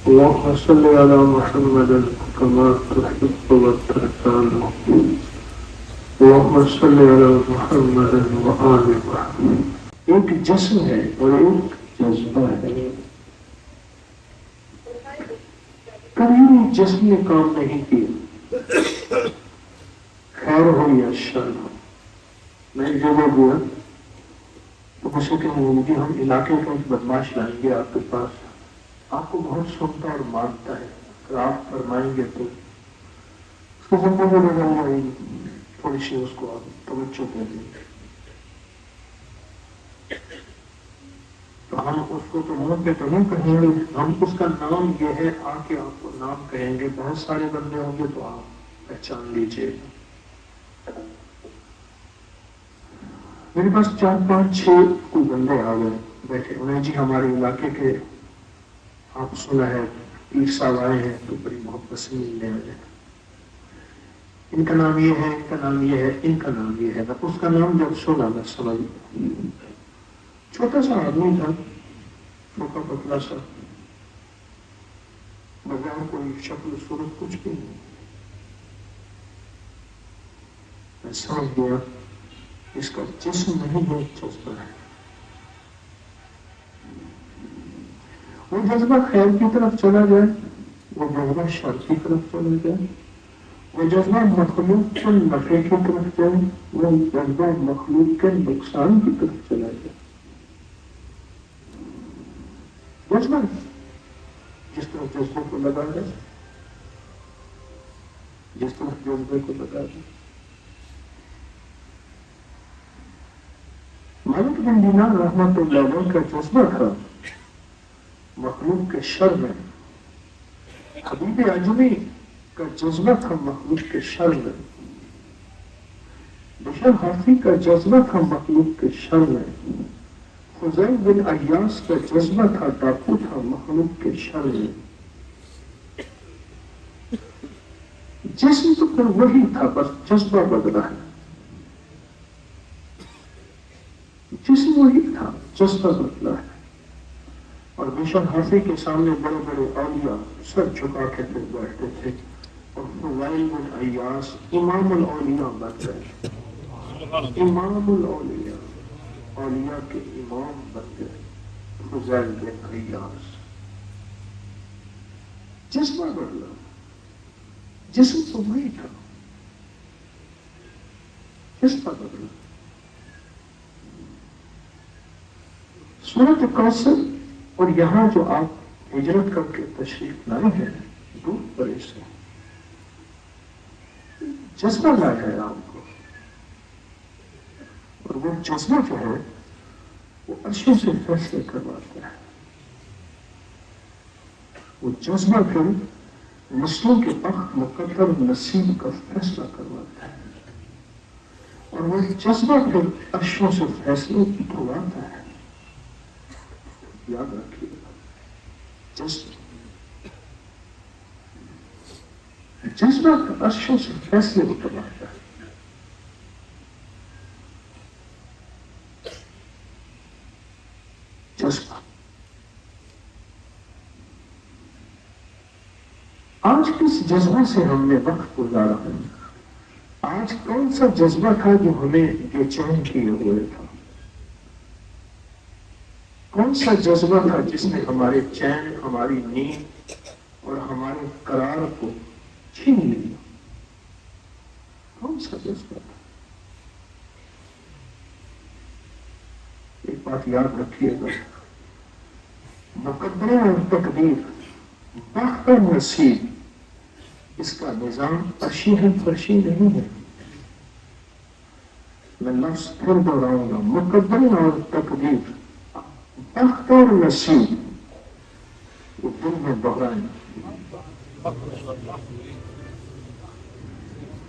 اللهم صل على محمد كما تحب وترضى. اللهم صل على محمد وآل محمد. ایک جسم ہے اور ایک جذبہ ہے. کبھی جسم نے کام نہیں کیا، خیر ہو یا شر ہو. میں ایک جگہ گیا تو مجھ سے کہیں کہ ہم علاقے کا ایک بدماش لائیں گے آپ کے پاس، آپ کو بہت سنتا اور مانتا ہے، اگر آپ فرمائیں گے تو اس کو زندگی بدل جائے گی. تھوڑی سی اس کو آپ توجہ دے دیں گے تو ہم اس کو تو منہ پہ تو نہیں کہیں گے، ہم اس کا نام یہ ہے، آ کے آپ کو نام کہیں گے. بہت سارے بندے ہوں گے تو آپ پہچان لیجیے. میرے پاس 4 5 6 کوئی بندے آ گئے بیٹھے انہیں، جی ہمارے علاقے کے آپ سنا ہے پیر صاحب آئے ہیں تو بڑی محبت سے ملنے آئے ہیں. ان کا نام یہ ہے، ان کا نام یہ ہے، ان کا نام یہ ہے. اس کا نام جب سنا میں سمجھ گیا. چھوٹا سا آدمی تھا، چھوٹا پتلا سا، بغیر کوئی شکل صورت کچھ بھی نہیں. میں سمجھ گیا اس کا جسم نہیں ہے، جذبہ ہے. وہ جذبہ خیر کی طرف چلا جائے، وہ جذبہ شر کی طرف چلا جائے، وہ جذبہ مخلوق کے نفع کی طرف جائے، وہ جذبہ مخلوق کے نقصان کی طرف چلا جائے. جذبہ جس طرف جذبے کو لگا جائے، جس طرف جذبے کو لگا جائے. مالک بن دینار رحمۃ اللہ علیہ کا جذبہ تھا مخلوق کے شر میں. حبیب اجمی کا جذبہ تھا مخلوق کے شر میں. بشر حافی کا جذبہ تھا مخلوق کے شر میں. فضیل بن ایاس کا جذبہ تھا، ڈاکو تھا مخلوق کے شر میں. جسم تو پھر وہی تھا، بس جذبہ بدلا ہے. جسم وہی تھا، جذبہ بدلا ہے. اور بشر حافی کے سامنے بڑے بڑے اولیاء سر جھکا کے پھر بیٹھتے تھے، اور فضیل بن ایاس امام الاولیاء بن گئے. امام الاولیاء، اولیاء کے امام بن گئے فضیل بن ایاس. جذبہ بدلا، جسم تو وہی تھا، جذبہ بدلا. سورۃ کوثر اور یہاں جو آپ ہجرت کر کے تشریف لائے ہیں دور پرے سے، جذبہ لایا ہے آپ کو. اور وہ جذبہ جو ہے وہ عرشوں سے فیصلے کرواتا ہے. وہ جذبہ پھر نسلوں کے وقت مقدر نصیب کا فیصلہ کرواتا ہے. اور وہ جذبہ پھر عرشوں سے فیصلے کرواتا ہے. یاد رکھیے گا، جذبہ کا عرشوں سے فیصلے کرواتا ہے. جذبہ آج کس جذبے سے ہم نے وقت گزارا ہے؟ آج کون سا جذبہ تھا جو ہمیں بے چین کیے ہوئے تھا؟ کون سا جذبہ تھا جس نے ہمارے چین، ہماری نیند اور ہمارے قرار کو چھین لیا؟ کون سا جذبہ تھا؟ ایک بات یاد رکھیے گا، مقدر اور تقدیر، بخت اور نصیب، اس کا نظام عرشی ہے، فرشی نہیں ہے. میں لفظ پھر دوہراؤں گا، مقدر اور تقدیر، بخت اور نصیب، وہ دل میں دوہرائیں.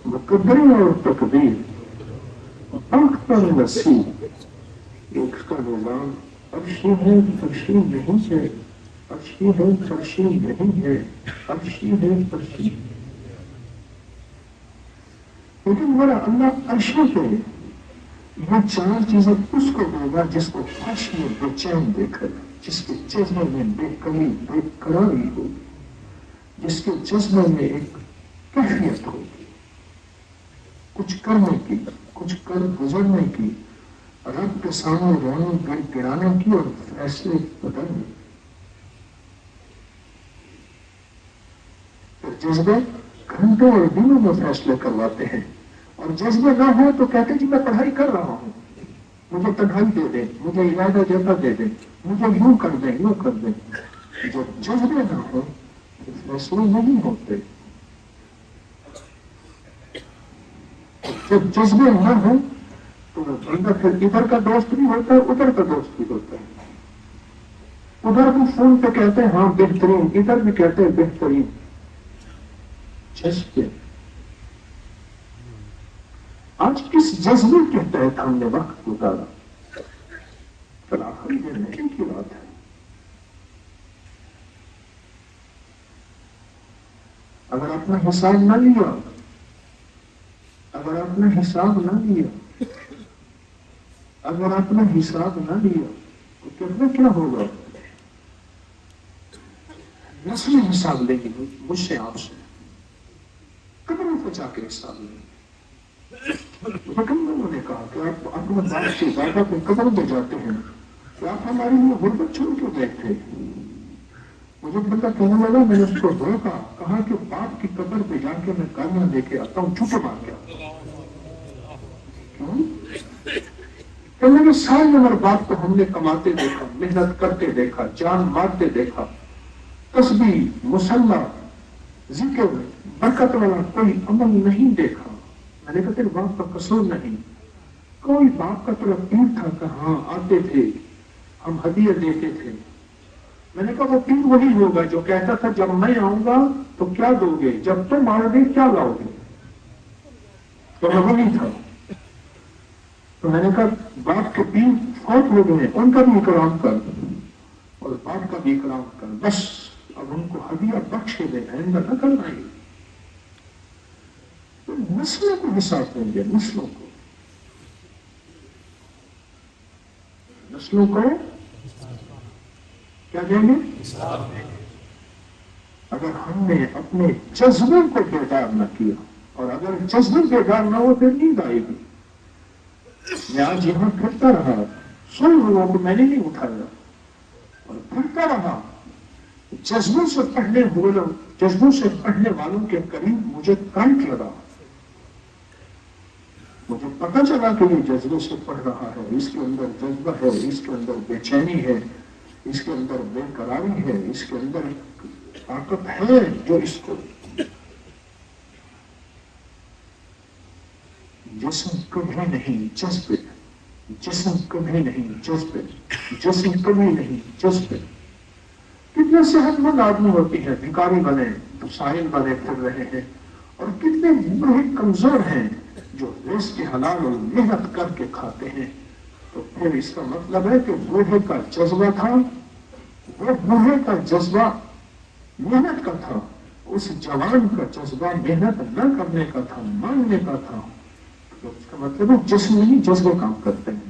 مقدر اور تقدیر، بخت اور نصیب، ایک کا نظام عرشی ہے، فرشی نہیں ہے. عرشی ہے، فرشی نہیں ہے. عرشی ہے، فرشی. لیکن میرا اللہ عرشی پہ یہ 4 چیزیں اس کو دے گا جس کو فرش میں بے چین دیکھے گا. جس کے جذبے میں بے کمی بے قراری ہوگی، جس کے جذبے میں ایک کیفیت ہوگی کچھ کرنے کی، کچھ کر گزرنے کی، رب کے سامنے رونے گڑ گڑانے کی اور فیصلے بدلنے کی۔ پھر جذبے گھنٹوں اور دنوں میں فیصلے کرواتے ہیں، اور جذبے نہ ہو تو کہتے جی میں پڑھائی کر رہا ہوں، مجھے تنہائی دے دیں، مجھے ارادہ دیتا دے دیں، مجھے یوں کر دیں یوں کر دیں۔ جب جذبے نہ ہو تو فیصلے نہیں ہوتے۔ جب جذبے نہ ہو تو بندہ پھر ادھر کا دوست بھی ہوتا ہے، ادھر کا دوست بھی ہوتا ہے، ادھر بھی فون پہ کہتے ہیں ہاں بہترین، ادھر بھی کہتے ہیں بہترین۔ جذبے آج کس جذبے کے تحت ہم نے وقت گزارا؟ آخر یہ نہیں کی بات ہے۔ اگر اپنا حساب نہ لیا، اگر اپنا حساب نہ لیا، اگر اپنا حساب نہ لیا تو کتنا کیا ہوگا؟ نسل حساب لے گی مجھ سے آپ سے، قبروں پہ جا کے حساب لیں گے۔ پیغمبروں نے کہا کہ آپ اپنے باپ سے زیادہ کو قبر دے جاتے ہیں کہ آپ ہمارے لیے غربت چھوڑ کیوں گئے تھے؟ مجھے بندہ کہنے لگا، میں نے اس کو روکا، کہا کہ باپ کی قبر پہ جا کے میں گالیاں لے کے آتا ہوں، چھوٹے مار کے آتا ہوں۔ کہنے لگے ساری عمر باپ کو ہم نے کماتے دیکھا، محنت کرتے دیکھا، جان مارتے دیکھا، تسبیح، مصلی، ذکر، برکت والا کوئی عمل نہیں دیکھا۔ میں نے کہا تیرے باپ کا قصور نہیں، کوئی باپ کا تو پیر تھا کہ ہاں آتے تھے، ہم ہدیہ دیتے تھے۔ میں نے کہا وہ پیر وہی ہوگا جو کہتا تھا جب میں آؤں گا تو کیا دو گے، جب تم آؤ گے کیا لاؤ گے؟ تو میں وہی تھا۔ تو میں نے کہا باپ کے پیر فوت ہو گئے، ان کا بھی اکرام کر اور باپ کا بھی اکرام کر، بس اب ان کو ہدیہ بخش کے دینا ہے، ان کا نہ کرنا ہی۔ تو نسلوں کو حساب دیں گے، نسلوں کو، نسلوں کو کیا دیں گے؟ اگر ہم نے اپنے جذبوں کو بیدار نہ کیا، اور اگر جذبے بیدار نہ ہو پھر نیند آئے گی۔ میں آج یہاں پھرتا رہا، سن لوگوں کو میں نے نہیں اٹھایا، اور پھرتا رہا، جذبوں سے پڑھنے جذبوں سے پڑھنے والوں کے قریب مجھے کرنٹ لگا، مجھے پتہ چلا کہ یہ جذبے سے پڑھ رہا ہے، اس کے اندر جذبہ ہے، اس کے اندر بے چینی ہے، اس کے اندر بے قراری ہے، اس کے اندر طاقت ہے جو اس کو جسم کبھی نہیں جذبے، جسم کبھی نہیں جذبے، جسم کبھی نہیں جذبے۔ کتنے صحت مند آدمی ہوتی ہیں، بھکاری بنے تو ساحل بنے پھر رہے ہیں، اور کتنے بوڑھے کمزور ہیں جو رزق کے حلال اور محنت کر کے کھاتے ہیں۔ تو پھر اس کا مطلب ہے کہ بوڑھے کا جذبہ تھا، وہ بوڑھے کا جذبہ محنت کا تھا، اس جوان کا جذبہ محنت نہ کرنے کا تھا، مانگنے کا تھا۔ تو اس کا مطلب ہے جسم نہیں جذبے کام کرتے ہیں۔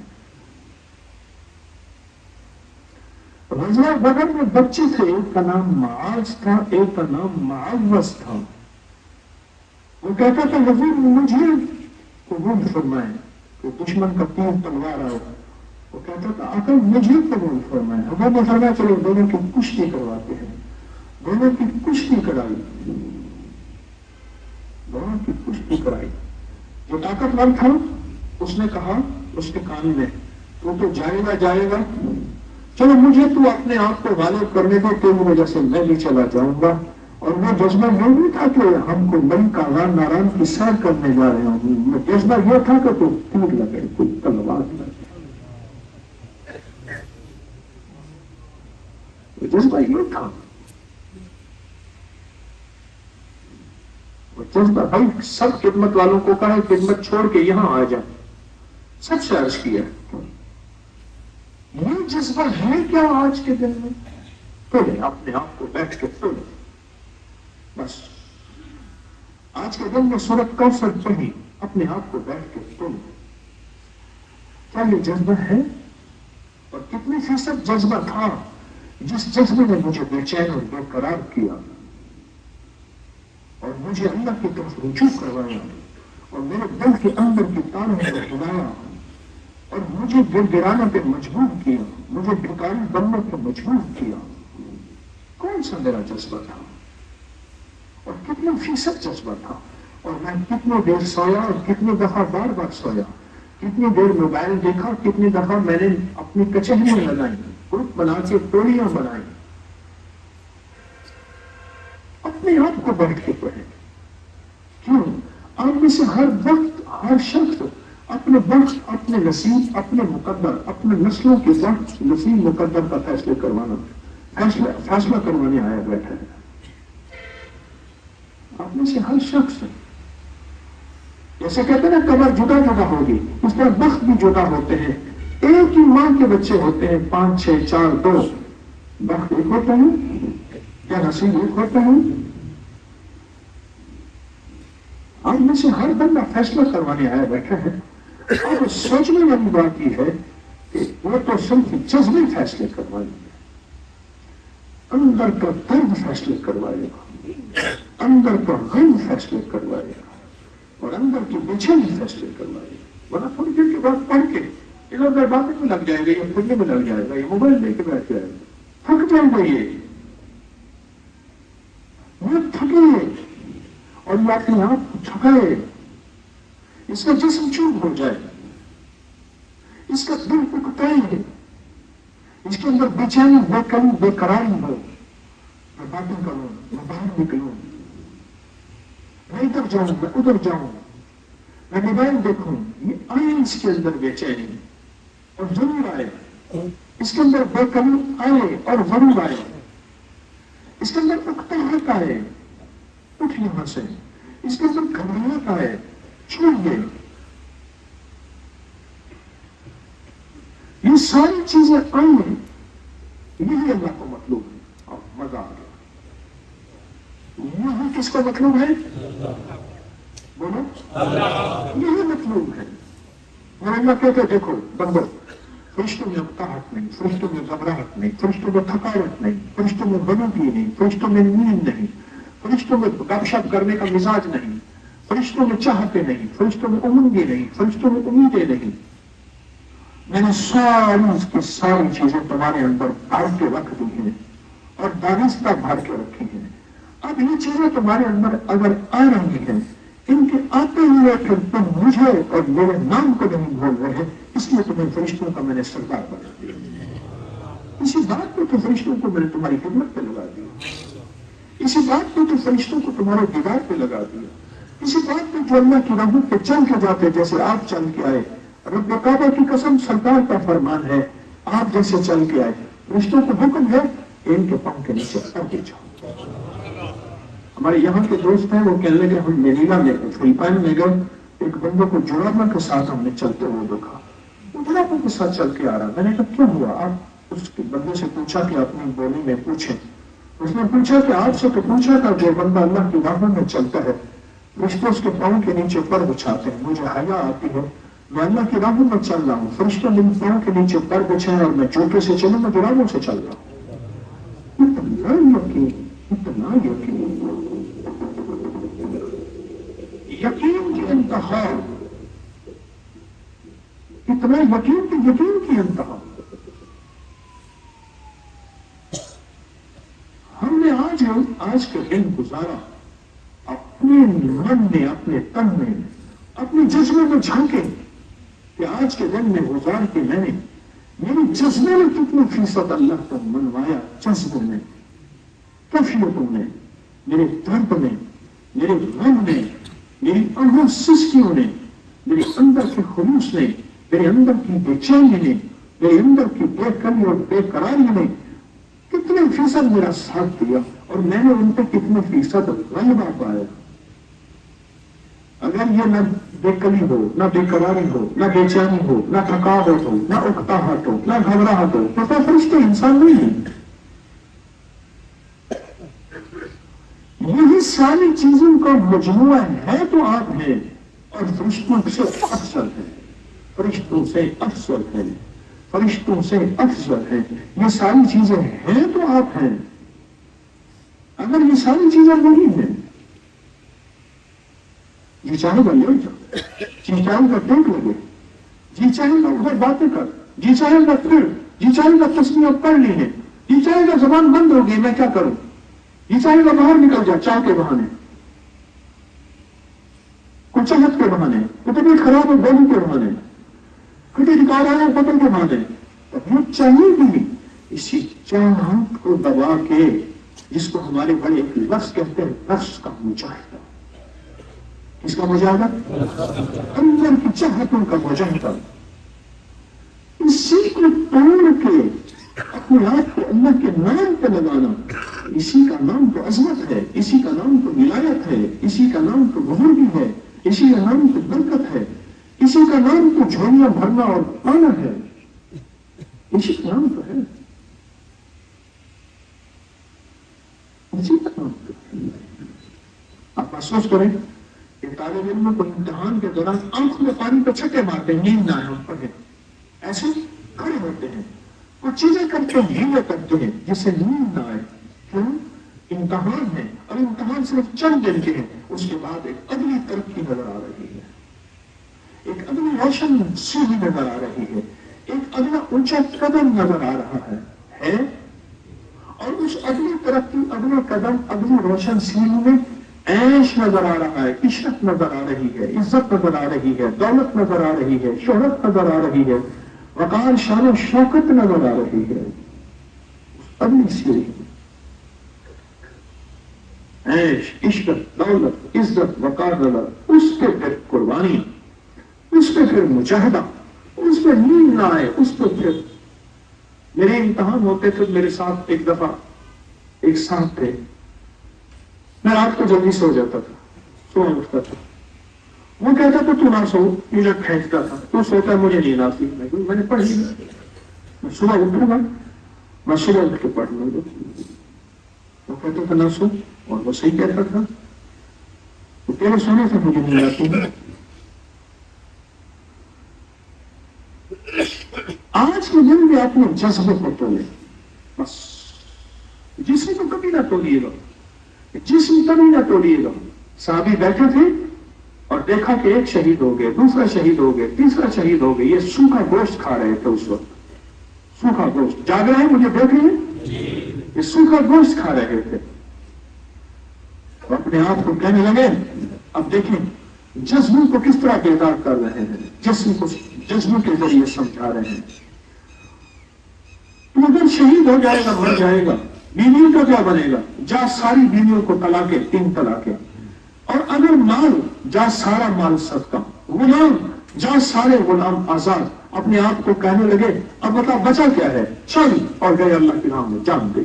رضوہ بغل میں بچے تھے، ایک کا نام معاذ تھا، ایک کا نام معوذ تھا۔ وہ کہتا تھا حضور مجھے قبول فرمائے، کہ دشمن کا تیر تلوار آئے، وہ کہتا تھا آقا مجھے قبول فرمائے۔ حضور نے فرمایا چلو دونوں کی کشتی کرواتے ہیں۔ دونوں کی کشتی کرائی، دونوں کی کشتی کرائی۔ جو طاقتور تھا اس نے کہا اس کے کان میں تو جائے گا، چلو مجھے تو اپنے آپ کو غالب کرنے دو، تیری وجہ سے میں بھی چلا جاؤں گا۔ اور وہ جذبہ یہ نہیں تھا کہ ہم کو بڑی کاغان ناران کی سیر کرنے جا رہے ہوں، جذبہ یہ تھا کہ کوئی تیر لگے، کوئی تلوار لگے، جذبہ یہ تھا۔ جذبہ بھائی سب خدمت والوں کو کہا ہے خدمت چھوڑ کے یہاں آ جائیں، سب سے عرض کیا یہ جذبہ ہے کیا آج کے دن میں؟ پڑھیں اپنے آپ کو بیٹھ کے پڑھیں، بس آج کے دن میں سورۃ کوثر پڑھی، اپنے آپ کو بیٹھ کے پڑھیں، کیا یہ جذبہ ہے؟ اور کتنے فیصد جذبہ تھا؟ جس جذبے نے مجھے بے چین اور بے قرار کیا اور مجھے اللہ کی طرف رجوع کروایا اور میرے دل کے اندر کی تاروں کو ہلایا اور مجھے گر گرانے پہ مجبور کیا، مجھے بھکاری بننے پہ مجبور کیا، کون سا میرا جذبہ تھا اور کتنے فیصد جذبہ تھا؟ اور میں کتنی دیر سویا اور کتنی دفعہ بار بار سویا، کتنی دیر موبائل دیکھا، کتنی دفعہ میں نے اپنی کچہریاں لگائی، گروپ بنا کے ٹولیاں بنائی، اپنے آپ کو بیٹھ کے پڑھے. کیوں؟ آپ میں سے ہر وقت ہر شخص اپنے وقت، اپنے نصیب، اپنے مقدر، اپنے نسلوں کے وقت نصیب مقدر کا فیصلہ کروانے آیا بیٹھا ہے. آپ میں سے ہر شخص، جیسے کہتے ہیں نا قبر جدا جدا ہوگی، اس طرح وقت بھی جدا ہوتے ہیں. ایک ہی ماں کے بچے ہوتے ہیں، 5 6 4 2، وقت ایک ہوتا ہے، کیا نصیب ایک ہوتا ہے؟ آپ میں سے ہر بندہ فیصلہ کروانے آیا بیٹھا ہے. اب سوچنے والی بات یہ ہے کہ وہ تو صرف جذبے فیصلے کروائیں گے، اندر کا درد فیصلے کروائے گا، اندر کا غم فیصلے کروائے گا اور اندر کی بے چینی فیصلے کروائے گا. ورنہ تھوڑی دیر کے بعد پڑھ کے ادھر ادھر باتیں میں لگ جائے گا، یا پھرنے میں لگ جائے گا، یا موبائل لے کے بیٹھ جائے گا، تھک جائے گا. یہ تھکے اور یہ اپنے آپ کو تھکائے، اس کا جسم چوب ہو جائے، اس کا دل اکتائے، اس کے اندر بے چینی، بے قراری، بے قراری ہو. میں باتیں کروں، میں باہر نکلوں، میں ادھر جاؤں، میں ادھر جاؤں، میں موبائل دیکھوں، یہ آئے اس کے اندر بے چینی اور ضرور آئے، اس کے اندر بے قراری آئے اور ضرور آئے، اس کے اندر اکتاہٹ آئے، اٹھ یہاں سے، اس کے اندر گھبراہٹ آئے، چھوڑیے. یہ ساری چیزیں آئیں، یہی اللہ کو مطلوب ہے. اور مزہ آ گیا. یہی کس کو مطلوب ہے؟ بولو، یہی مطلوب ہے. اور اللہ کہتے دیکھو بندو، فرشتوں میں اکتاہٹ نہیں، فرشتوں میں گھبراہٹ نہیں، فرشتوں میں تھکاوٹ نہیں، فرشتوں میں غلطی نہیں، فرشتوں میں نیند نہیں، فرشتوں میں گپ شپ کرنے کا مزاج نہیں، فرشتوں میں چاہتے نہیں، فرشتوں میں امنگیں نہیں، فرشتوں میں امیدیں نہیں. میں نے ساری چیزیں تمہارے اندر بھر کے رکھ دی ہیں اور دانستہ بھر کے رکھی ہیں. اب یہ چیزیں تمہارے اندر اگر آ رہی ہیں، ان کے آتے ہوئے پھر تم مجھے اور میرے نام کو نہیں بھول رہے، اس لیے تمہیں فرشتوں کا میں نے سردار بنا دیا. اسی بات پہ تو فرشتوں کو میں نے تمہاری خدمت پہ لگا دیا، اسی بات پہ تو فرشتوں کو تمہارے دیدار پہ لگا دیا، اسی بات پہ جو اللہ کی راہوں پہ چل کے جاتے جیسے آپ چل کے آئے. رب کعبہ کی قسم، سرکار کا فرمان ہے، آپ جیسے چل کے آئے، فرشتوں کو حکم ہے کہ ان کے پاؤں کے نیچے اتر کے جاؤ. ہمارے یہاں کے دوست ہیں، وہ کہنے لگے ہم منیلا میں گئے، فلپائن میں گئے، ایک بندے کو جرابہ کے ساتھ ہم نے چلتے ہوئے دیکھا، وہ جرابہ کے ساتھ چل کے آ رہا. میں نے کہا کیوں ہوا؟ آپ اس بندے سے پوچھا کہ اپنی بولی میں پوچھیں. اس نے پوچھا کہ آپ سے تو پوچھا تھا، جو بندہ اللہ کی راہوں میں چلتا ہے فرشتے اس کے پاؤں کے نیچے پر بچھاتے ہیں. مجھے حیا آتی ہے، میں اللہ کی راہوں میں چل رہا ہوں، فرشتے میرے پاؤں کے نیچے پر بچھائے اور میں جوتے سے چلوں، میں جرابوں سے چل رہا ہوں. اتنا یقین، اتنا یقین، یقین کی انتہا، اتنا یقین کی یقین کی انتہا. ہم نے آج کا دن گزارا اپنے من میں، اپنے تن میں، اپنے جذبے میں جھانکے کہ آج کے دن میں گزار کے میں نے میری جذبے میں کتنے فیصد اللہ کو منوایا. جذبے میں، کیفیتوں میں، میرے درد میں، میرے غم میں، میری انہوں سستیوں نے، میرے اندر کے خلوص نے، میرے اندر کی بے چینی نے، میرے اندر کی بے قراری اور بے قراری نے کتنے فیصد میرا ساتھ دیا اور میں نے ان پہ کتنے فیصد غلبہ پایا. اگر یہ نہ بے قلی ہو، نہ بے قراری ہو، نہ بے چینی ہو، نہ تھکاوٹ ہو، نہ اکتاہٹ ہو، نہ گھبراہٹ ہو، تو فرشتے انسان نہیں ہیں. یہی ساری چیزوں کا مجموعہ ہے تو آپ ہیں، اور فرشتوں سے افضل ہے، فرشتوں سے افضل ہے. فرشتوں سے افضل ہے. یہ ساری چیزیں ہیں تو آپ ہیں. اگر یہ ساری چیزیں نہیں ہیں، جی چاہے گا لے جاؤ، جی چاہے گا ٹیک لگے، جی چاہے گا ادھر باتیں کر، جی چاہے گا پھر، جی چاہے گا تسبیح پڑھ لی ہے، جی چاہے گا زبان بند ہوگی میں کیا کروں، جی چاہے گا باہر نکل جا چاہ کے بہانے، کچھ چاہت کے بہانے، کچھ طبیعت خراب ہو بولوں کے بہانے، کچھ ریکارڈ آیا بدل کے بہانے. وہ چاہیے بھی اسی چاہت کو دبا کے، جس کو ہمارے بڑے ایک لفظ کہتے ہیں نفس کا مجاہدہ. اس کا مجاہدہ اندر کی چاہتوں کا مجاہدہ. اسی کو توڑ کے اپنے آپ کو اللہ کے نام پہ لگانا، اسی کا نام تو عظمت ہے، اسی کا نام تو ولایت ہے، اسی کا نام تو بزرگی ہے، اسی کا نام تو برکت ہے، اسی کا نام تو جھولیاں بھرنا اور پانا ہے، اسی کا نام تو ہے، اسی کا نام تو ہے. آپ محسوس کریں کہ طالب علم کو امتحان کے دوران آنکھوں میں پانی پہ چھٹے مارتے ہیں، نیند نہ آئے ہم پڑھیں، ایسے کھڑے ہوتے ہیں، کچھ چیزیں کرتے ہیں، ہیلے کرتے ہیں جس سے نیند نہ آئے. کیوں؟ امتحان ہے، اور امتحان صرف چند دن کے ہیں. اس کے بعد ایک اگلی ترقی نظر آ رہی ہے، ایک اگلی روشن سیڑھی نظر آ رہی ہے، ایک اگلا اونچا قدم نظر آ رہا ہے. اور اس اگلی ترقی، اگلا قدم، اگلی روشن سیڑھی میں عیش نظر آ رہا ہے، عشرت نظر آ رہی ہے، عزت نظر آ رہی ہے، دولت نظر آ رہی ہے، شہرت نظر آ رہی ہے، وقار، شان و شوکت نظر آ رہی ہے. اگلی سیڑھی عیش، عشرت، دولت، عزت، وقار نظر، اس پہ پھر قربانی، اس پہ پھر مجاہدہ، اس پہ نیند نہ آئے، اس پہ پھر. میرے امتحان ہوتے تھے میرے ساتھ ایک دفعہ ایک صاحب تھے، میں رات کو جلدی سو جاتا تھا، صبح اٹھتا تھا، وہ کہتا تھا تو نہ سو، مجھے کھینچتا تھا، تو سوتا ہے مجھے نیند آتی، میں نے پڑھ لی، میں صبح اٹھوں گا، میں صبح اٹھ کے پڑھ لوں گا. وہ کہتا تھا نہ سو، اور وہ صحیح کہتا تھا. تو تیرے سونے سے مجھے نیند آتی ہے. آج کے دن میں اپنے جذبے کو تولے، بس جسم کو کبھی نہ توڑیے گا، جسم کبھی نہ توڑیے گا. صحابی بیٹھے تھے اور دیکھا کہ ایک شہید ہو گئے، دوسرا شہید ہو گئے، تیسرا شہید ہو گئے. یہ سوکھا گوشت کھا رہے تھے اس وقت، سوکھا گوشت. جاگ رہے ہیں؟ مجھے دیکھ رہے ہیں؟ یہ سوکھا گوشت کھا رہے تھے. اپنے آپ کو کہنے لگے، اب دیکھیں جذبوں کو کس طرح بیدار کر رہے ہیں، جسم کو جذبوں کے ذریعے سمجھا رہے ہیں. تو اگر شہید ہو جائے گا، مر جائے گا، بیویوں کا کیا بنے گا؟ جا ساری بیویوں کو طلاقیں، 3 طلاقیں. اور اگر مال، جا سارا مال صدقہ. غلام، جا سارے غلام آزاد. اپنے آپ کو کہنے لگے اب بتا بچا کیا ہے، چل، اور گئے اللہ کے نام میں جان دے.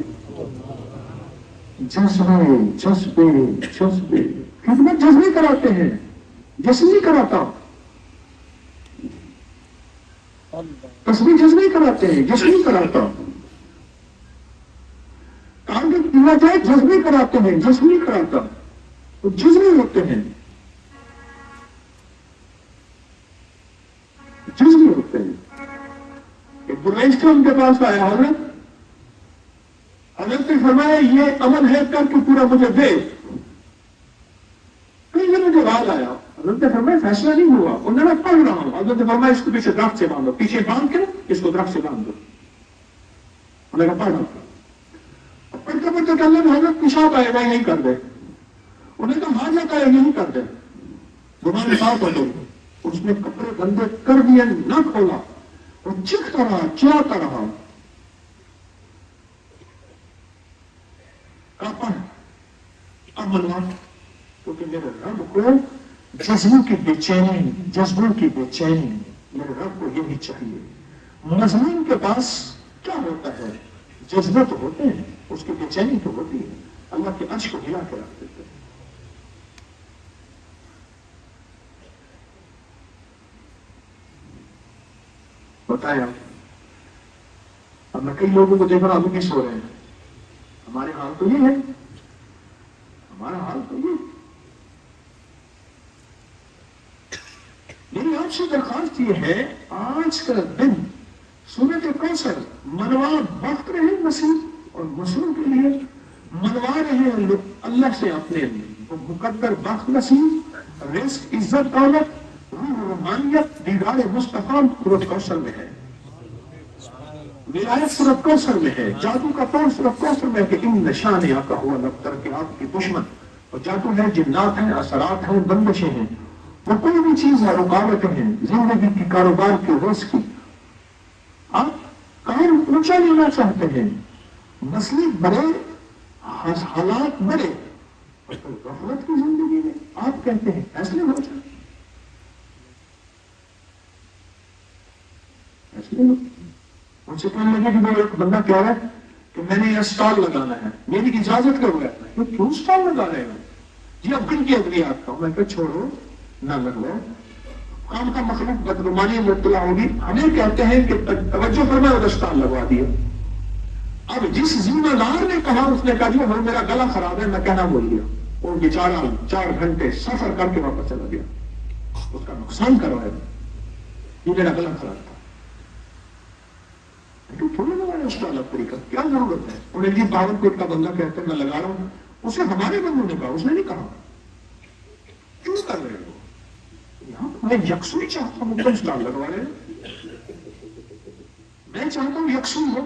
جذبے جذبے جذبے، خدمت جذبے کراتے ہیں، جسم نہیں کراتا. تصویر جذبے کراتے ہیں، جسم نہیں کراتا. کاغذ دیا جائے جذبے کراتے ہیں، جسم نہیں کراتا. تو جذبے ہوتے ہیں، جذبے ہوتے ہیں. ایک برائش ان کے پاس آیا حضرت نے فرمایا یہ عمل ہے کر کے پورا مجھے دے. کئی دنوں کے بعد آیا، حضرت نے فرمایا فیصلہ نہیں ہوا. انہوں نے پڑھ رہا ہوں. حضرت نے فرمایا اس کو پیچھے درخت سے باندھو، پیچھے باندھ کے اس کو درخت سے باندھ دو. انہوں نے پڑھ رہا، پڑھتے پڑھتے کہ اللہ نے حضرت پیشاب آئے گا یہی کر دے. انہوں نے کہا حاجت آئے یہی کر دے. زبان صاف ہو گئی. اس نے کپڑے بندے کر دیے، نہ کھولا، وہ چکھتا رہا، چلاتا رہا. اب منوا، کیونکہ میرے رب کو جذبوں کی بے چینی، جذبوں کی بے چینی، میرے رب کو یہی چاہیے. مظلوم کے پاس کیا ہوتا ہے؟ جذبے تو ہوتے ہیں، اس کی بے چینی تو ہوتی ہے. اللہ کے عرش کو ہلا کے رکھ دیتے ہیں. بتایا اب میں کئی لوگوں کو دیکھ رہا ہوں ابھی بھی سو رہے ہیں. ہمارے حال تو یہ ہے، ہمارا حال تو یہ. میری آپ سے درخواست یہ ہے، آج کا دن سورۃ کوثر منوا بخت رہے نصیب اور مسلم کے لیے منوا رہے ہیں اللہ سے اپنے مقدر بخت نصیب رزق عزت دولت روح روحانیت دیدار مصطفیٰ سورۃ کوثر میں ہے، ولایت سورۃ کوثر میں ہے، جادو کا طور سورۃ کوثر میں ہے کہ ان نشانیاں کا ہوا لبتر کہ آپ کی دشمن اور جادو ہے، جنات ہیں، اثرات ہیں، بندشیں ہیں، وہ کوئی بھی چیز ہے، رکاوٹیں ہیں زندگی کی، کاروبار کی، رزق کی۔ آپ کام اونچا لینا چاہتے ہیں، مسئلے بڑے، حالات بڑے، غفلت کی زندگی میں آپ کہتے ہیں فیصلے ہو جائیں، فیصلے ہو۔ ان سے کہنے لگے کہ وہ ایک بندہ کہہ رہا ہے کہ میں نے یہ اسٹال لگانا ہے، میری اجازت کرو ہے، میں کیوں اسٹال لگا رہے ہو؟ جی اب گن کے اگلی آپ کا، میں کہ چھوڑو نہ لگو، کام کا مخلوق بدگمانی مبتلا ہوگی، ہمیں کہتے ہیں کہ توجہ فرمائے اور اسٹال لگوا دیا۔ اب جس ذمہ دار نے کہا، اس نے کہا جی ہاں میرا گلا خراب ہے، میں کہنا بول گیا، اور بیچارہ 4 گھنٹے سفر کر کے واپس چلا گیا، اس کا نقصان کروایا، یہ میرا گلا خراب تھا، تھوڑا لگایا اس کا الگ طریقہ، کیا ضرورت ہے؟ انہیں جی باون کوٹ کا بندہ کہتے ہیں میں لگا رہا ہوں، اسے ہمارے بندوں نے کہا، اس نے نہیں کہا، کیوں کر رہے ہو؟ یہاں میں یکسوئی چاہتا ہوں، تم اسٹال لگوا رہے ہیں، میں چاہتا ہوں یکسوئی ہو۔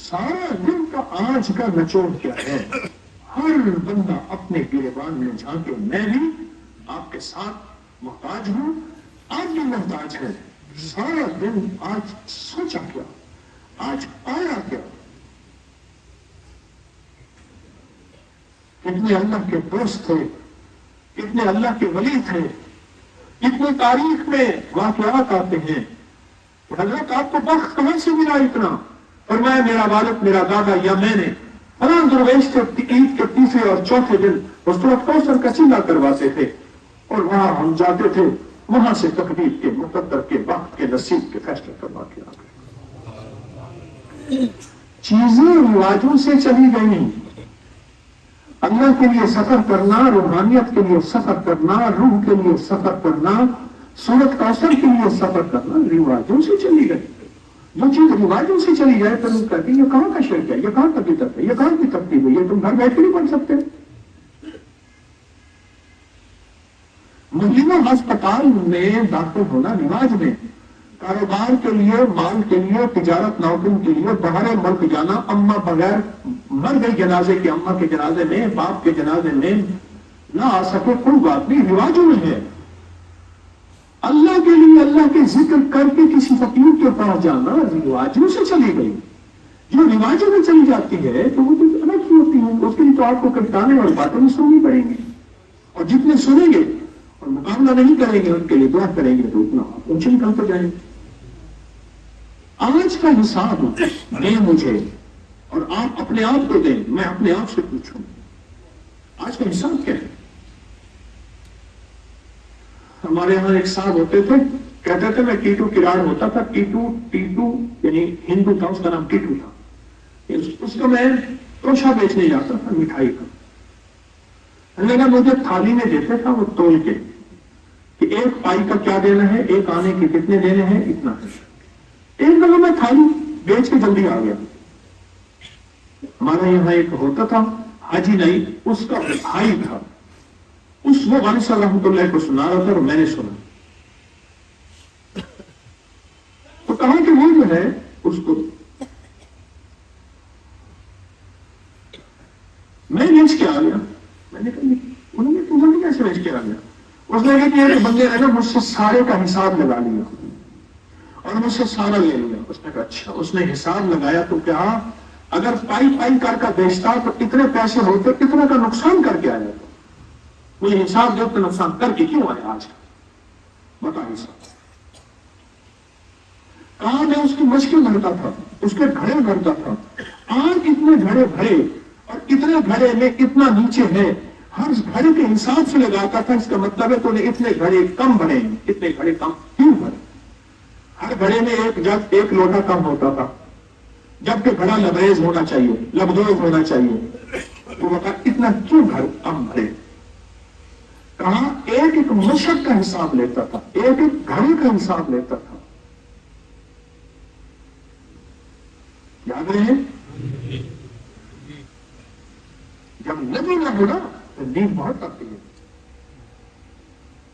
سارا دن کا آج کا نچوڑ کیا ہے؟ ہر بندہ اپنے گریبان میں جھانکے، میں بھی آپ کے ساتھ محتاج ہوں، آپ بھی محتاج ہیں۔ سارا دن آج سوچا کیا، آج پایا کیا؟ کتنے اللہ کے دوست تھے، کتنے اللہ کے ولی تھے، کتنے تاریخ میں واقعات آتے ہیں کہ حضرت آپ کو بخت کہاں سے ملا اتنا؟ فرمایا میرا والد، میرا دادا یا میں نے فلاں درویش سے عید کے 3 اور 4 دن اس سورۃ کوثر کا سیلا کرواتے تھے، اور وہاں ہم جاتے تھے، وہاں سے تقدیر کے، مقدر کے، وقت کے، نصیب کے فیصلے کروا کے آ گئے۔ چیزیں رواجوں سے چلی گئیں، اللہ کے لیے سفر کرنا، روحانیت کے لیے سفر کرنا، روح کے لیے سفر کرنا، سورۃ کوثر کے لیے سفر کرنا رواجوں سے چلی گئی۔ جو چیز رواجوں سے چلی جائے تو لوگ کہتے ہیں یہ کہاں کا شرک ہے، یہ کہاں کا بدعت ہے، یہ کہاں کی ترتیب ہے، یہ تم گھر بیٹھ کے نہیں پڑھ سکتے۔ مسلموں ہسپتال میں داخل ہونا رواج میں، کاروبار کے لیے، مال کے لیے، تجارت نوکری کے لیے باہر ملک جانا، اماں بغیر مر گئی جنازے کے، اماں کے جنازے میں، باپ کے جنازے میں نہ آ سکے، کوئی بات نہیں، رواجوں میں ہے۔ اللہ کے لیے اللہ کے ذکر کر کے کسی فقیر کے پاس جانا رواجوں سے چلی گئی۔ جو رواجوں میں چلی جاتی ہے تو وہ تو الگ ہی ہوتی ہے، اس کے لیے تو آپ کو کٹانے اور باتیں بھی سننی پڑیں گی، اور جتنے سنیں گے اور مقابلہ نہیں کریں گے، ان کے لیے دعا کریں گے تو اتنا آپ اونچے نکلتے جائیں گے۔ آج کا حساب دیں مجھے اور آپ اپنے آپ کو دیں، میں اپنے آپ سے پوچھوں آج کا حساب کیا ہے؟ ہمارے یہاں ایک صاحب ہوتے تھے، کہتے تھے میں ٹیٹو کراڑ ہوتا تھا، ٹیٹو یعنی ہندو تھا، اس کا نام ٹیٹو تھا، اس کو میں توشا بیچنے جاتا تھا مٹھائی کا، لیکن مجھے تھالی میں دیتے تھا وہ تول کے کہ 1 پائی کا کیا دینا ہے، 1 آنے کے کتنے دینے ہیں، اتنا ہے۔ ایک دفعہ میں تھالی بیچ کے جلدی آ گیا۔ ہمارے یہاں ایک ہوتا تھا حاجی نہیں، اس کا بھائی تھا، اس وہ والد صاحب رحمۃ اللہ کو سنا رہا تھا اور میں نے سنا، تو کہا کہ وہ جو ہے اس کو میں بیچ کے آ گیا۔ میں نے کہا انہوں نے تم کیسے بیچ کے آ گیا؟ اس نے کہا کہ بندے نے نا مجھ سے سارے کا حساب لگا لیا اور مجھ سے سارا لے لیا۔ اس نے کہا اچھا، اس نے حساب لگایا تو کیا اگر پائی کر بیچتا تو کتنے پیسے ہوتے، کتنے کا نقصان کر کے آیا؟ مجھے حساب دو تو نقصان کر کے کیوں آیا آج؟ بتا حساب کہاں میں اس کی مشکل بھرتا تھا، اس کے گھڑے بھرتا تھا، آج اتنے گھڑے بھرے اور کتنے گھڑے میں کتنا نیچے ہے، ہر گھڑے کے حساب سے لگاتا تھا۔ اس کا مطلب ہے تو نے اتنے گھڑے کم بھرے، اتنے گھڑے کم کیوں بھرے؟ ہر گھڑے میں ایک جگ 1 لوٹا کم ہوتا تھا، جبکہ گھڑا لبریز ہونا چاہیے، لبدوز ہونا چاہیے، تو وہ اتنا کیوں گھر کم بھرے؟ کہا ایک ایک مشق کا حساب لیتا تھا، ایک ایک گھڑی کا حساب لیتا تھا. یاد رہے جب نبی نہ ہونا تو نیند بہت آتی ہے،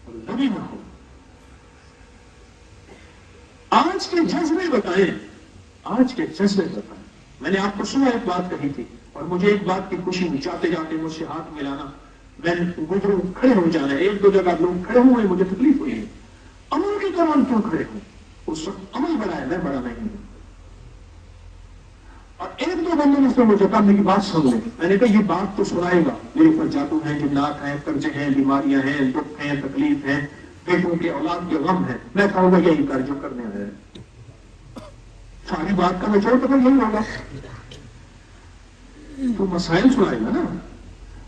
اور نبی نہ ہو. آج کے جذبے بتائیں، آج کے جذبے بتائیں. میں نے آپ کو صبح ایک بات کہی تھی، اور مجھے ایک بات کی خوشی ہوئی، جاتے جاتے مجھ سے ہاتھ ملانا، میں گزروں کھڑے ہو جانا. ایک دو جگہ لوگ کھڑے ہوئے، مجھے تکلیف ہوئی ہے. عمل کے دوران کیوں کھڑے ہوں؟ اس وقت عمل بڑا ہے، میں بڑا نہیں ہوں. اور ایک دو بندوں نے مجھے کہا میری بات سن لیں. میں نے کہا یہ بات تو سنائے گا، میرے اوپر جادو ہے، جنات ہیں، قرضے ہیں، بیماریاں ہیں، دکھ ہیں، تکلیف ہیں، بیٹوں کے اولاد کے غم ہے. میں کہوں گا یہی کر جو کرنے ہے. ساری بات کا نچوڑ تو یہی ہوگا. تو مسائل سنائے گا نا،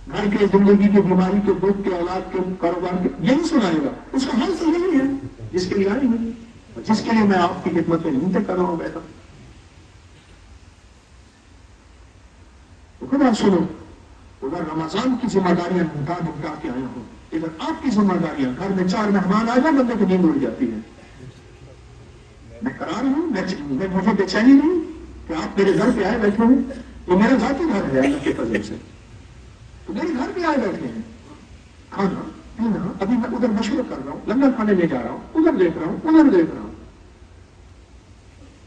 گھر کے، زندگی کے، بیماری کے، دکھ کے، اولاد کے، کاروبار کے، یہی سنائے گا. اس کا حل تو یہی ہے جس کے لیے آئی ہے، جس کے لیے میں آپ کی خدمت میں منتیں کر رہا ہوں بیٹا. خدا سنو، ادھر رمضان کی ذمہ داریاں نمٹا کے آیا ہوں، ادھر آپ کی ذمہ داریاں. گھر میں 4 مہمان آ جائیں بندے کی نیند اڑ جاتی ہے. میں قرار ہوں، میں مجھے بے چینی نہیں کہ آپ میرے گھر پہ آئے بیٹھے ہیں. یہ میرا ذاتی گھر ہے اللہ کے فضل سے، تو میرے گھر پہ آئے بیٹھے ہیں. کھانا پینا، ابھی میں ادھر مشورہ کر رہا ہوں، لنگر کھانے لے جا رہا ہوں، ادھر دیکھ رہا ہوں، ادھر دیکھ رہا ہوں.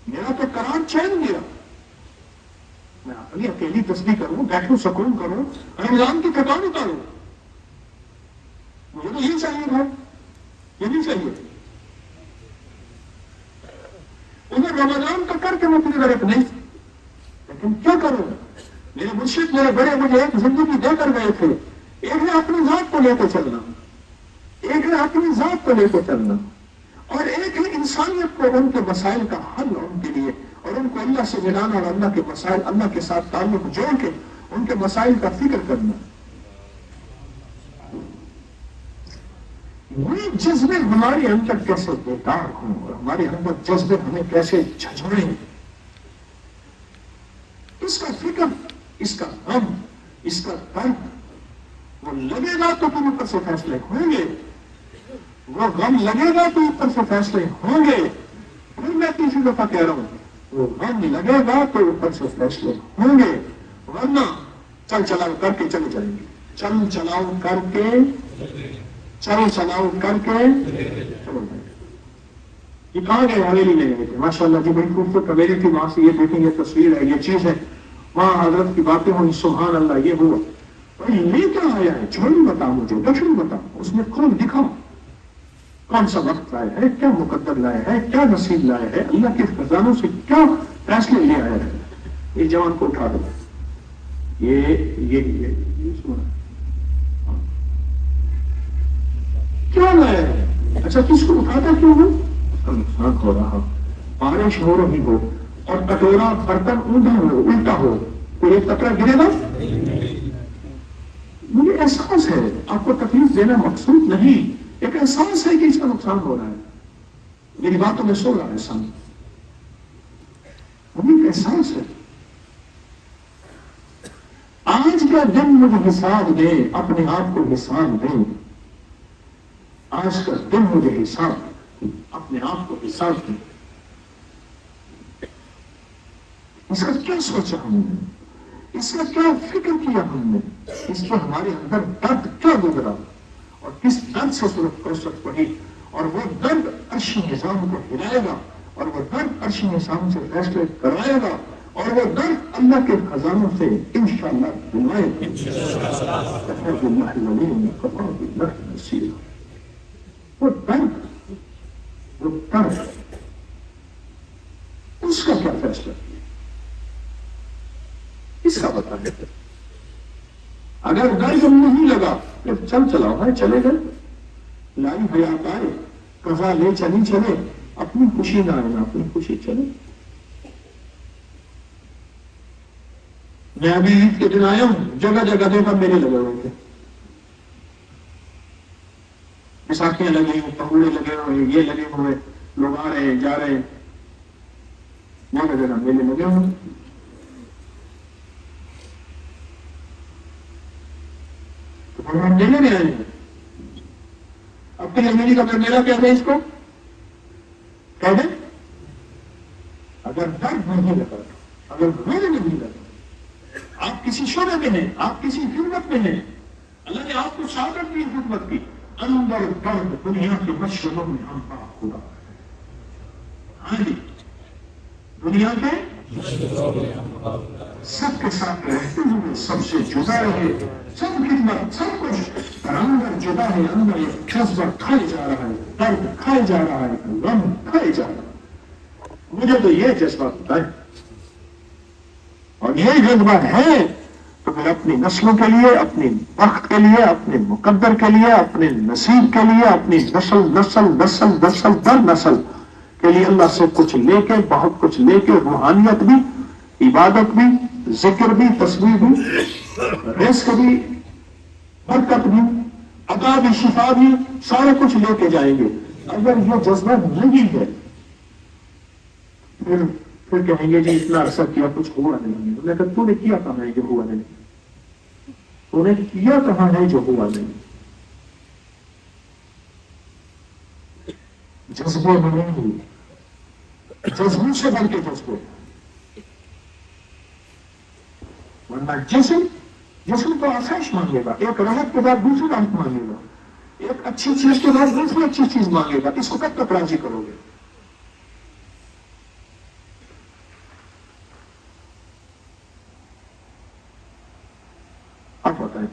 میرا تو قرار چین گیا. میں اپنی اکیلی تسبیح کروں، بیٹھوں، سکون کروں، رمضان کی تھکان اتاروں. مجھے تو یہی چاہیے تھا، یہ نہیں چاہیے. انہیں رمضان کا کر کے میں اپنی طرف نہیں، لیکن کیا کروں؟ میرے مرشد، میرے بڑے مجھے ایک زندگی دے کر گئے تھے. ایک ہے اپنی ذات کو لے کے چلنا، ایک ہے اپنی ذات کو لے کے چلنا، اور ایک ہے انسانیت کو ان کے مسائل کا حل ان کے لیے، اور ان کو اللہ سے ملانا، اور اللہ کے مسائل، اللہ کے ساتھ تعلق جوڑ کے ان کے مسائل کا فکر کرنا. یہ جذبے ہمارے اندر کیسے بیدار ہوں، اور ہمارے اندر جذبے ہمیں کیسے جھنجھوڑیں. اس کا فکر، اس کا غم، اس کا درد، وہ لگے گا تو پھر اوپر سے فیصلے ہوں گے. وہ غم لگے گا تو اوپر سے فیصلے ہوں گے. پھر میں تیسری دفعہ کہہ رہا ہوں، وہ غم لگے گا تو اوپر سے فیصلے ہوں گے. ورنہ چل چلاؤ کر کے چلے جائیں گے. چل چلاؤ کر کے، چل چلاؤ کر کے چلو جائیں گے. یہ کہاں گئے؟ حویلی لے گئے تھے. ماشاء اللہ جی بڑی خوبصورت حویلی تھی. وہاں سے یہ دیکھیں، یہ تصویر ہے، یہ چیز ہے. وہاں حضرت کی باتیں ہوئی، سبحان اللہ. یہ ہوا. یہ کیا آیا ہے؟ جھولی بتاؤ مجھے، دشن بتاؤ، اس میں کون دکھاؤ، کون سا وقت لایا ہے، کیا مقدر لایا ہے، کیا نصیب لایا ہے، اللہ کے خزانوں سے کیا فیصلے لے آیا ہے. یہ جوان کو اٹھا دو، یہ سنا کیا لایا ہے. اچھا کس کو اٹھاتا کیوں ہو؟ اس کا نقصان ہو رہا، بارش ہو رہی ہو اور کٹورا برتن اوندا ہو، الٹا ہو، تو ایک قطرہ گرے گا. مجھے احساس ہے، آپ کو تکلیف دینا مقصود نہیں، ایک احساس ہے کہ اس کا نقصان ہو رہا ہے. میری باتوں میں سو رہا ہے سامنے، مجھے ایک احساس ہے. آج کا دن مجھے حساب دے، اپنے آپ کو حساب دے. آج کا دن مجھے حساب، اپنے آپ کو حساب دے. اس کا کیا سوچا ہم نے، اس کا کیا فکر کیا ہم نے، اس کو ہمارے اندر درد کیا گزرا، اور کس درد سے فرصت پڑی. اور وہ درد عرشی نظام کو ہلائے گا، اور وہ درد عرشی نظام سے فیصلے کرائے گا، اور وہ درد اللہ کے خزانوں سے انشاءاللہ دلوائے گا. وہ درد اس کا کیا فیصلہ کیا، اس کا بتانے. اگر درد نہیں لگا پھر چل چلاؤ ہے، چلے گئے، لائی حیات آئے، قضا لے چلی چلے، اپنی خوشی نہ آئے، اپنی خوشی چلے. میں ابھی عید کے دن آیا ہوں، جگہ جگہ دیکھا میلے لگے ہوئے تھے، بیساکھیاں لگی ہوئی، پکوڑے لگے ہوئے، یہ لگے ہوئے، لوگ آ رہے جا رہے، جگہ جگہ میلے لگے ہوئے. ہم میلے میں آئے ہیں، آپ کے زندگی کا میرا کہہ دیں اس کو، کہہ دیں اگر درد نہیں لگا، اگر روز نہیں لگا، آپ کسی شعبے میں ہیں، آپ کسی خدمت میں ہیں، اللہ نے آپ کو سعادت دی خدمت کی، اندر درد دنیا کے مشربوں میں ہم پاک خدا، ہاں جی دنیا کے سب کے ساتھ رہتے ہوئے سب سے جدا رہے، سب خدمت سب کچھ، اور اندر جدا ہے، اندر ایک جذبہ کھائے جا رہا ہے، درد کھائے جا رہا ہے، غم کھائے جا رہا ہے۔ مجھے تو یہ جذبہ ہوتا ہے، اور یہ جذبہ ہے تو پھر اپنی نسلوں کے لیے، اپنی وقت کے لیے، اپنے مقدر کے لیے، اپنے نصیب کے لیے، اپنی نسل نسل نسل نسل در نسل کے لیے اللہ سے کچھ لے کے، بہت کچھ لے کے، روحانیت بھی، عبادت بھی، ذکر بھی، تسبیح بھی، رزق بھی، برکت بھی، عطا بھی، شفا بھی، سارے کچھ لے کے جائیں گے۔ اگر یہ جذبہ نہیں ہے پھر کہیں گے جی اتنا عرصہ کیا کچھ ہوا نہیں۔ میں کہا تو نے کیا کہاں ہے جو ہوا نہیں؟ تو نے کیا کہاں ہے جو ہوا نہیں؟ جذبے میں نہیں، جذبوں سے بن کے جذبے، ورنہ جسم تو آسائش مانگے گا، ایک راحت کے بعد دوسری راحت مانگے گا، ایک اچھی چیز کے بعد دوسری اچھی چیز مانگے گا، اس کو کب تک راضی کرو گے؟ اب بتائیں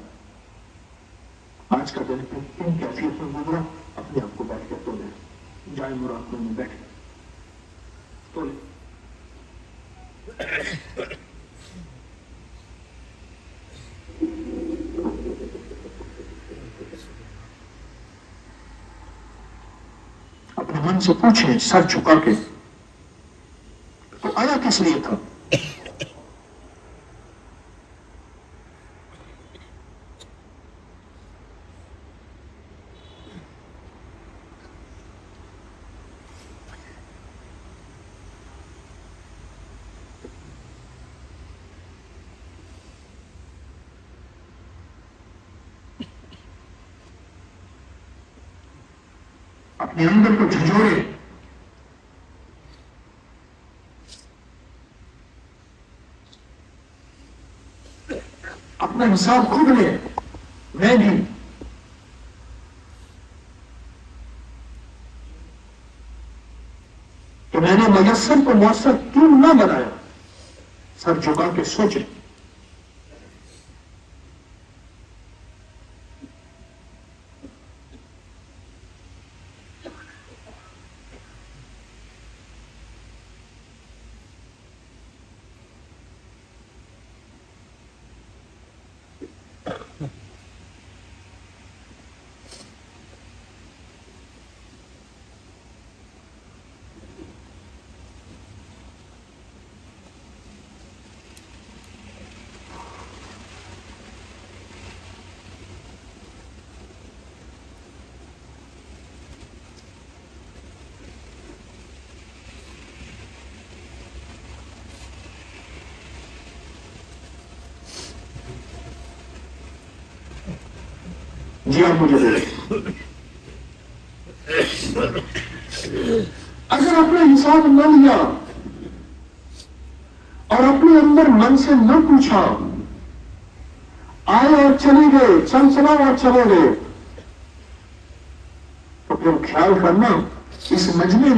آج کا دن کن کیفیت میں گزرا؟ اپنے آپ کو بیٹھ کے تو لیں، جائے مراقبے میں بیٹھے تو لیں۔ اپنے من سے پوچھیں سر جھکا کے تو آیا کس لیے تھا؟ اپنے اندر کو جھنجھوڑے، اپنا حساب خود لے، میں بھی کہ میں نے میسر کو مؤثر کیوں نہ بنایا؟ سر جھکا کے سوچیں۔ جی آپ مجھے دے، اگر اپنا حساب نہ لیا اور اپنے اندر من سے نہ پوچھا، آئے اور چلے گئے، چل چلا اور چلے گئے، تو پھر خیال کرنا اس مجمع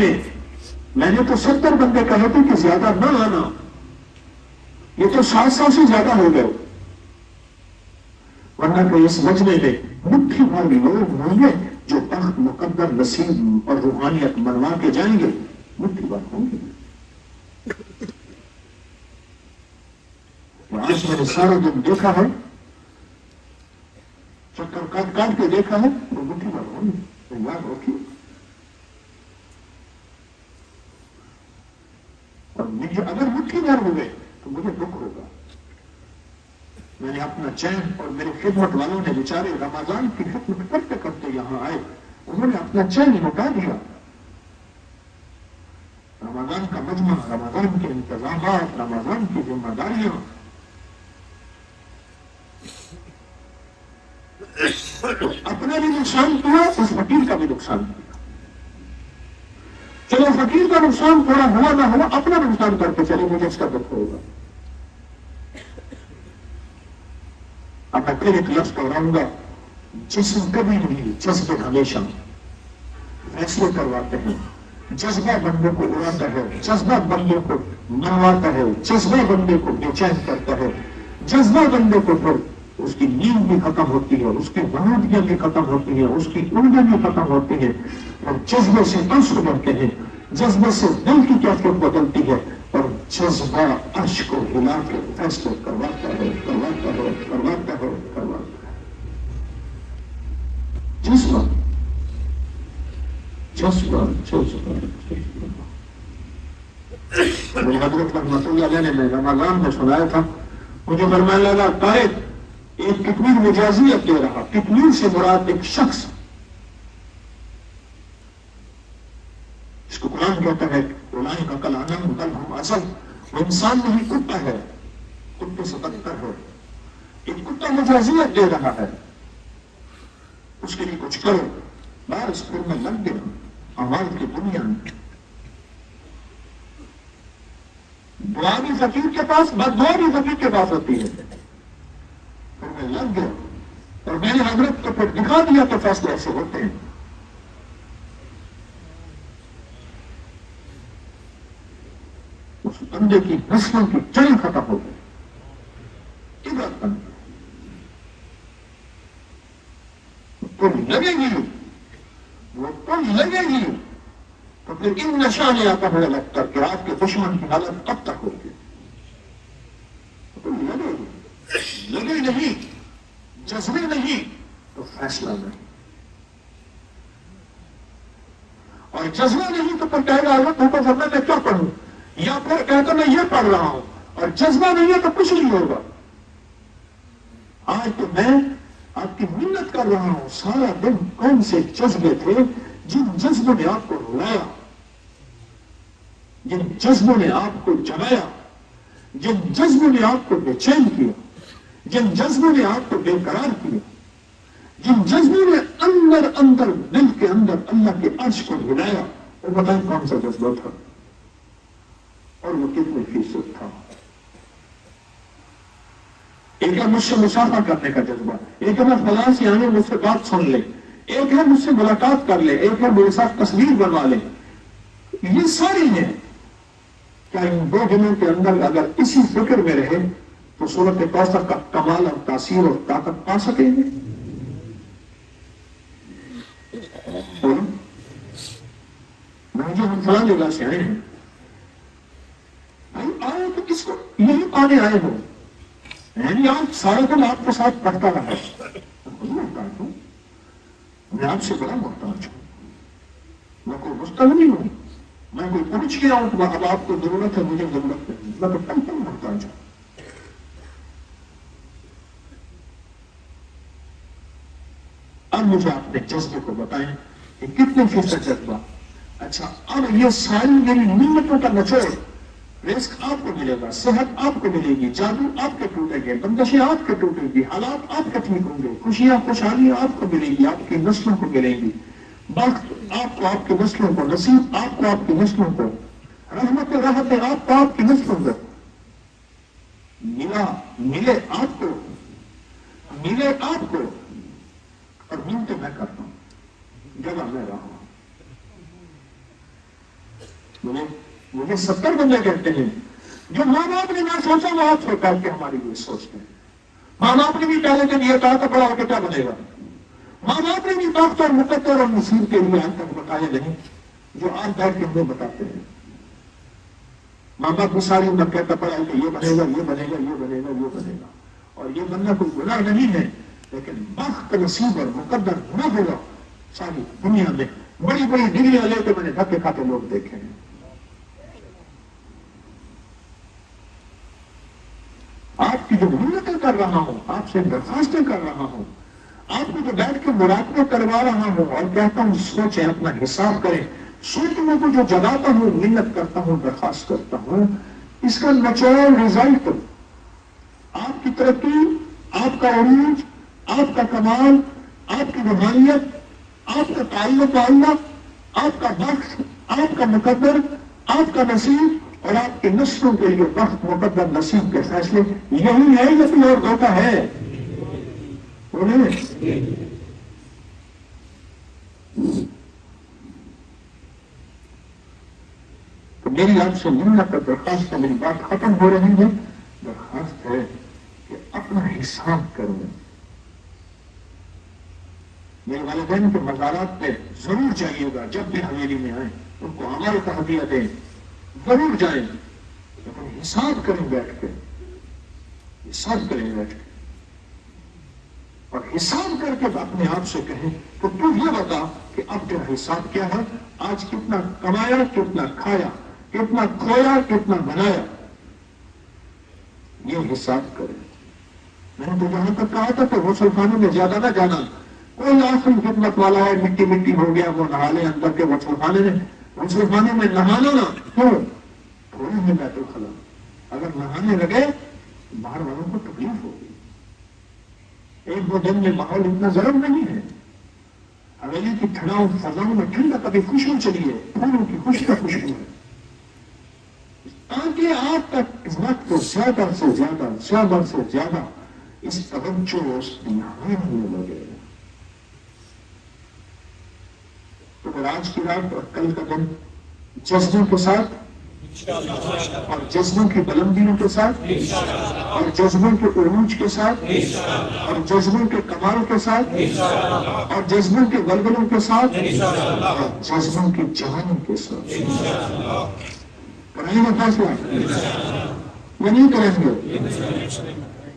میں نے تو 70 بندے کہے تھے کہ زیادہ نہ آنا، یہ تو 700 سے زیادہ ہو گئے، ورنہ کہ اس مجمع میں مٹھی بھر لوگ ہوں گے جو تخت مقدر نصیب اور روحانیت منوا کے جائیں گے، مٹھی بھر ہوں گے۔ آج میں نے سارا دن دیکھا ہے، چکر کاٹ کاٹ کے دیکھا ہے، وہ مٹھی بھر ہوں گے، تو یاد رکھیے۔ اور مجھے اگر مٹھی بھر ہو گئے تو مجھے دکھ ہوگا۔ میں نے اپنا چین، اور میرے خدمت والوں نے بیچارے رمضان کی خدمت کرتے کرتے یہاں آئے، انہوں نے اپنا چین لوٹا دیا۔ رمضان کا مجمع، رمضان کے انتظامات، رمضان کی ذمہ داریاں، تو اپنا بھی نقصان کیا، اس فقیر کا بھی نقصان کیا. چلو فقیر کا نقصان تھوڑا ہوا نہ ہوا، اپنا نقصان کر کے چلے، مجھے اس کا دکھ ہوگا. اب میں پھر ایک لفظ کہوں گا، جسم کبھی نہیں، جذبے ہمیشہ فیصلے کرواتے ہیں. جذبہ بندے کو اڑاتا ہے، جذبہ بندے کو منواتا ہے، جذبہ بندے کو بے چین کرتا ہے، جذبہ بندے کو پھر اس کی نیند بھی ختم ہوتی ہے، اس کی بنودگیاں بھی ختم ہوتی ہیں، اس کی اردیں بھی ختم ہوتی ہیں، اور جذبے سے آنسو بڑھتے ہیں، جذبے سے دل کی کیفیت بدلتی ہے، اور جذبہ عرش کو ہلا کے فیصلے کرواتا ہے، کرواتا ہے، کرواتا ہے، کرواتا ہے. جذبہ جذبہ جذبہ میری حضرت رحمۃ اللہ علیہ نے رمضان میں سنایا تھا، مجھے فرمانے لگا طارق ایک کتنی مجازیت دے رہا. کتنی سے مراد ایک شخص، اس کو قرآن کہتا ہے اولئک کالانعام بل ھم اضل. وہ انسان نہیں، کتا ہے، کتے سے بدتر ہے. ایک کتا مجازیت دے رہا ہے، اس کے لیے کچھ کرو. بارش پھر میں لگ گیا اعمال کی دنیا میں. دعا بھی فقیر کے پاس، بد دعا بھی فقیر کے پاس ہوتی ہے. پھر میں لگ گیا اور میں نے حضرت کو پھر دکھا دیا تو فیصلے ایسے ہوتے ہیں. اس بندے کی نسلوں کی جڑیں ختم ہو گئی. عبرت بن تم لگے گی، وہ تم لگے گی تو پھر ان نشانے آتا ہوا لگتا کہ آپ کے دشمن کی حالت اب تک ہوگی. تم لگے گی، لگے نہیں، جذبے نہیں تو فیصلہ نہیں. اور جذبہ نہیں تو پھر کہے گا حضرت تو فرمایا میں کیا پڑھوں، یا پھر کہتا میں یہ پڑھ رہا ہوں. اور جذبہ نہیں ہے تو کچھ نہیں ہوگا. آج تو میں آپ کی منت کر رہا ہوں، سارا دن کون سے جذبے تھے جن جذبوں نے آپ کو رلایا، جن جذبوں نے آپ کو جگایا، جن جذبوں نے آپ کو بے چین کیا، جن جذبوں نے آپ کو بے قرار کیا، جن جذبوں نے اندر اندر دل کے اندر اللہ کے عرش کو ہلایا. وہ بتائیں کون سا جذبہ تھا اور وہ کتنے فیصد تھا. ایک ہے مجھ سے مسافہ کرنے کا جذبہ، ایک ہے میں فلاں سے آنے مجھ سے بات سن لے، ایک ہے مجھ سے ملاقات کر لے، ایک ہے میرے ساتھ تصویر بنوا لے. یہ ساری ہیں. کیا ان 2 دنوں کے اندر اگر اسی فکر میں رہے تو سورت کوثر کا کمال اور تاثیر اور طاقت پا سکیں گے؟ جو ہم فلاں جگہ سے آئے ہیں، آئے تو کس کو یہی پانے آئے ہو. یعنی آپ سارا دن آپ کے ساتھ پڑھتا رہا. محتاج ہوں میں، آپ سے بڑا محتاج ہوں. میں کوئی مستغنی ہوں، میں کوئی پہنچ گیا ہوں تو اب آپ کو ضرورت ہے، مجھے ضرورت نہیں. میں تو کم کم محتاج ہوں. اب مجھے اپنے جذبے کو بتائیں کہ کتنے فیصد جذبہ. اچھا اب یہ ساری میری نعمتوں کا نچوڑ، رزق آپ کو ملے گا، صحت آپ کو ملے گی، جادو آپ کے ٹوٹے گے، بندشیں آپ کے ٹوٹے گی، حالات آپ کے ٹھیک ہوں گے، خوشیاں خوشحالیاں آپ کو ملیں گی، آپ کی نسلوں کو ملیں گی، بخت آپ کو آپ کی نسلوں کو، نصیب آپ کو آپ کی نسلوں کو، رحمت راحت آپ کو آپ کی نسلوں کو ملے آپ کو، ملے آپ کو. اور منتیں میں کرتا ہوں، جگہ میں رہا ہوں. مجھے 70 بندے کہتے ہیں جو ماں باپ نے نہ سوچا وہ آپ سوچا کہ ہماری یہ سوچتے ہیں. ماں باپ نے بھی پہلے دن یہ کہا تھا بڑا ہو کے کیا بنے گا. ماں باپ نے بھی طاقت اور مقدر اور نصیب کے لیے آج تک بتایا نہیں جو آج بیٹھ کے ہمیں بتاتے ہیں. ماں باپ کو ساری عمر کہتا پڑا کہ یہ بنے گا، یہ بنے گا، یہ بنے گا، یہ بنے گا. اور یہ بننا کوئی گناہ نہیں ہے، لیکن بخت نصیب اور مقدر نہ ہوگا. ساری دنیا میں بڑی بڑی ڈگریاں لے کے میں نے دھکے کھاتے لوگ دیکھے ہیں. آپ کی جو منتیں کر رہا ہوں، آپ سے درخواستیں کر رہا ہوں، آپ کو جو بیٹھ کے مراقبہ کروا رہا ہوں اور کہتا ہوں سوچیں، اپنا حساب کریں، سوچنے کو جو جگاتا ہوں، منت کرتا ہوں، درخواست کرتا ہوں، اس کا نچوڑ رزلٹ آپ کی ترقی، آپ کا عروج، آپ کا کمال، آپ کی روحانیت، آپ کا تعلق اللہ، آپ کا وقت، آپ کا مقدر، آپ کا نصیب اور آپ کے نسلوں کے لیے وقت مقدر نصیب کے فیصلے یہی ہے یا کوئی اور دھوکہ ہے؟ تو میری آپ سے منت کا درخواست ہے، میری بات ختم ہو رہی ہے، درخواست ہے کہ اپنا حساب کریں۔ میرے والدین کے مزارات پہ ضرور جائیے گا، جب بھی حویلی میں آئیں ان کو عمل کا ہدیہ دیں، ضرور جائیں، لیکن حساب کریں بیٹھ کے، حساب کریں بیٹھ کے، اور حساب کر کے اپنے آپ سے کہیں تو تو یہ بتا کہ اب تیرا حساب کیا ہے، آج کتنا کمایا، کتنا کھایا، کتنا کھویا، کتنا بنایا، یہ حساب کریں۔ میں نے تو جہاں تک کہا تھا کہ غسل خانے میں زیادہ نہ جانا، کوئی آخری خدمت والا ہے مٹی مٹی ہو گیا وہ نہا لے اندر کے غسل خانے میں، غسل خانے میں نہانا نہ، کیوں؟ تھوڑی ہی بیت الخلا، اگر نہانے لگے باہر والوں کو تکلیف ہوگی۔ ایک دو دن میں ماحول اتنا گرم نہیں ہے، حویلی کی ٹھنڈاؤں فضاؤں میں ٹھنڈا کبھی خوشبو چلی ہے، پھولوں کی خوشبو ہے، تاکہ آپ تک وقت کو زیادہ سے زیادہ اس توجہ اس دھیان میں لگے۔ تو آج کی رات اور کل کا دن جذبوں کے ساتھ اور جذبوں کی بلندیوں کے ساتھ اور جذبوں کے عروج کے ساتھ اور جذبوں کے کمال کے ساتھ اور جذبوں کے ولولوں کے ساتھ اور جذبوں کی جوانی کے ساتھ کریں گے فیصلہ یا نہیں کریں گے؟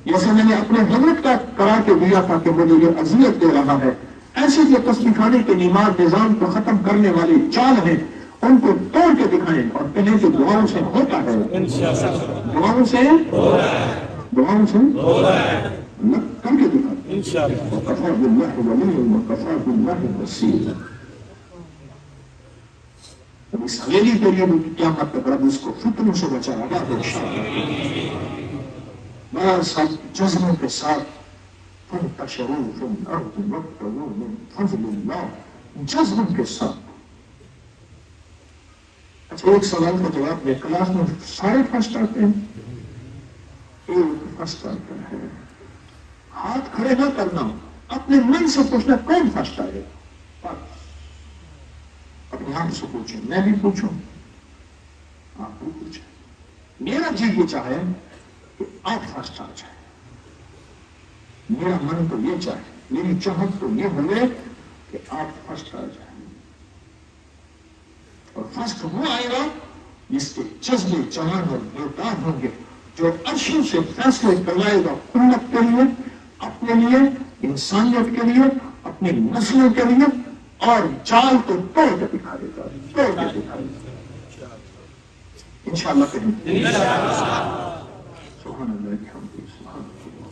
جیسے میں نے اپنے حضرت کا کرا کے دیا تھا کہ مجھے یہ اذیت دے رہا ہے، ایسے جو تسبیح خانے کے نیمار نظام کو ختم کرنے والی چال ہیں ان کو توڑ کے دکھائیں اور کہیں کہ دعاؤں سے ہوتا ہے، دعاؤں سے کر کے دکھائیں۔ وَكَفَى بِاللَّهِ وَلِيًّا وَكَفَى بِاللَّهِ نَصِيرًا۔ اس حویلی کے لیے بھی قیامت تک رب اس کو فتنوں سے بچائے گا انشاءاللہ۔ بس ہم جذبوں کے ساتھ فَانْتَشِرُوا فِي الْأَرْضِ وَابْتَغُوا مِنْ فَضْلِ اللَّهِ، جذبوں کے ساتھ۔ اچھا ایک سوال کا جواب دے، کلاس میں سارے فرسٹ آتے ہیں؟ ایک فرسٹ آتا ہے، ہاتھ کھڑے نہ کرنا، اپنے من سے پوچھنا کون فرسٹ آئے گا، اپنے آپ سے پوچھیں، میں بھی پوچھوں، آپ بھی پوچھیں۔ میرا جی یہ چاہے کہ آپ فرسٹ آ جائیں، میرا من تو یہ چاہے، میری چاہت تو یہ ہوئے کہ آپ فرسٹ آ جائیں، اور فرسٹ وہ آئے گا جس کے جذبے جوان اور بیدار ہوں گے، جو عرشوں سے فیصلے کروائے گا امت کے لیے، اپنے لیے، انسانیت کے لیے، اپنی نسلوں کے لیے، اور چال کو توڑ کے دکھا دے گا، توڑ کے دکھا دے گا انشاءاللہ کریں۔ سبحان اللہ الحمد سبحان اللہ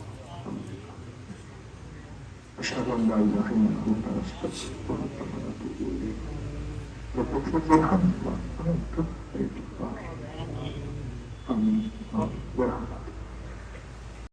اشہد ان لا الہ الا انت استغفرک واتوب الیک رب اغفر وارحم وانت خیر الراحمین آمین۔